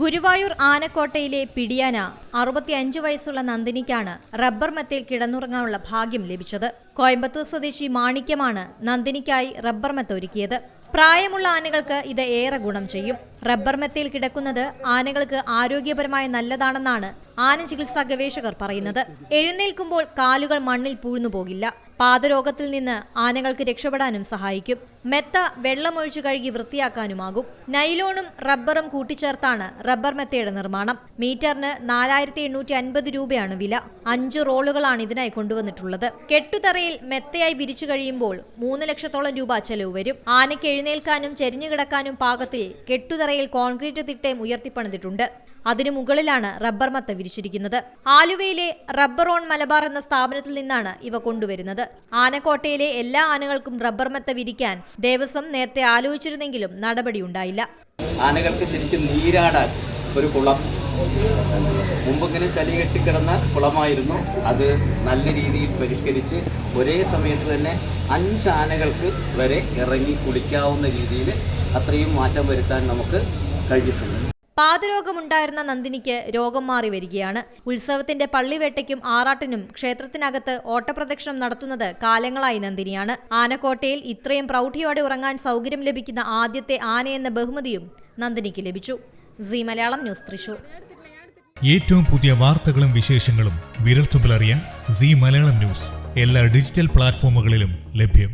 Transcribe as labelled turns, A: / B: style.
A: ഗുരുവായൂർ ആനക്കോട്ടയിലെ പിടിയാന 65 വയസ്സുള്ള നന്ദിനിക്കാണ് റബ്ബർ മെത്തയിൽ കിടന്നുറങ്ങാനുള്ള ഭാഗ്യം ലഭിച്ചത്. കോയമ്പത്തൂർ സ്വദേശി മാണിക്യമാണ് നന്ദിനിക്കായി റബ്ബർ മെത്ത ഒരുക്കിയത്. പ്രായമുള്ള ആനകൾക്ക് ഇത് ഏറെ ഗുണം ചെയ്യും. റബ്ബർ മെത്തയിൽ കിടക്കുന്നത് ആനകൾക്ക് ആരോഗ്യപരമായി നല്ലതാണെന്നാണ് ആന ചികിത്സാ ഗവേഷകർ പറയുന്നത്. എഴുന്നേൽക്കുമ്പോൾ കാലുകൾ മണ്ണിൽ പൂഴ്ന്നു പോകില്ല. പാദരോഗത്തിൽ നിന്ന് ആനകൾക്ക് രക്ഷപ്പെടാനും സഹായിക്കും. മെത്ത വെള്ളമൊഴിച്ചു കഴുകി വൃത്തിയാക്കാനുമാകും. നൈലോണും റബ്ബറും കൂട്ടിച്ചേർത്താണ് റബ്ബർ മെത്തയുടെ നിർമ്മാണം. മീറ്ററിന് 4850 രൂപയാണ് വില. 5 റോളുകളാണ് ഇതിനായി കൊണ്ടുവന്നിട്ടുള്ളത്. കെട്ടുതറയിൽ മെത്തയായി വിരിച്ചു കഴിയുമ്പോൾ 3 ലക്ഷത്തോളം രൂപ ചെലവ് വരും. ആനയ്ക്ക് എഴുന്നേൽക്കാനും ചെരിഞ്ഞു കിടക്കാനും പാകത്തിൽ കെട്ടുതറയിൽ കോൺക്രീറ്റ് തിട്ടയും ഉയർത്തിപ്പണിതിട്ടുണ്ട്. അതിനു മുകളിലാണ് റബ്ബർ മെത്ത വിരിച്ചിരിക്കുന്നത്. ആലുവയിലെ റബ്ബർ ഓൺ മലബാർ എന്ന സ്ഥാപനത്തിൽ നിന്നാണ് ഇവ കൊണ്ടുവരുന്നത്. ആനക്കോട്ടയിലെ എല്ലാ ആനകൾക്കും റബ്ബർ മെത്ത വിരിക്കാൻ ദേവസ്വം നേരത്തെ ആലോചിച്ചിരുന്നെങ്കിലും നടപടിയുണ്ടായില്ല.
B: ആനകൾക്ക് ശരിക്കും നീരാടാൻ ഒരു കുളം, മുമ്പിങ്ങനെ ചളി കെട്ടിക്കിടന്ന കുളമായിരുന്നു. അത് നല്ല രീതിയിൽ പരിഷ്കരിച്ച് ഒരേ സമയത്ത് തന്നെ 5 ആനകൾക്ക് വരെ ഇറങ്ങി കുളിക്കാവുന്ന രീതിയിൽ അത്രയും മാറ്റം വരുത്താൻ നമുക്ക് കഴിഞ്ഞിട്ടുണ്ട്.
A: പാദരോഗമുണ്ടായിരുന്ന നന്ദിനിക്ക് രോഗം മാറി വരികയാണ്. ഉത്സവത്തിന്റെ പള്ളിവേട്ടയ്ക്കും ആറാട്ടിനും ക്ഷേത്രത്തിനകത്ത് ഓട്ടപ്രദക്ഷിണം നടത്തുന്നത് കാലങ്ങളായി നന്ദിനിയാണ്. ആനക്കോട്ടയിൽ ഇത്രയും പ്രൗഢിയോടെ ഉറങ്ങാൻ സൗകര്യം ലഭിക്കുന്ന ആദ്യത്തെ ആനയെന്ന ബഹുമതിയും നന്ദിനിക്ക് ലഭിച്ചു. Zee Malayalam news, Thrissur.
C: ഏറ്റവും പുതിയ വാർത്തകളും വിശേഷങ്ങളും വിരൽത്തുമ്പിലറിയാൻ സീ മലയാളം ന്യൂസ് എല്ലാ ഡിജിറ്റൽ പ്ലാറ്റ്ഫോമുകളിലും ലഭ്യം.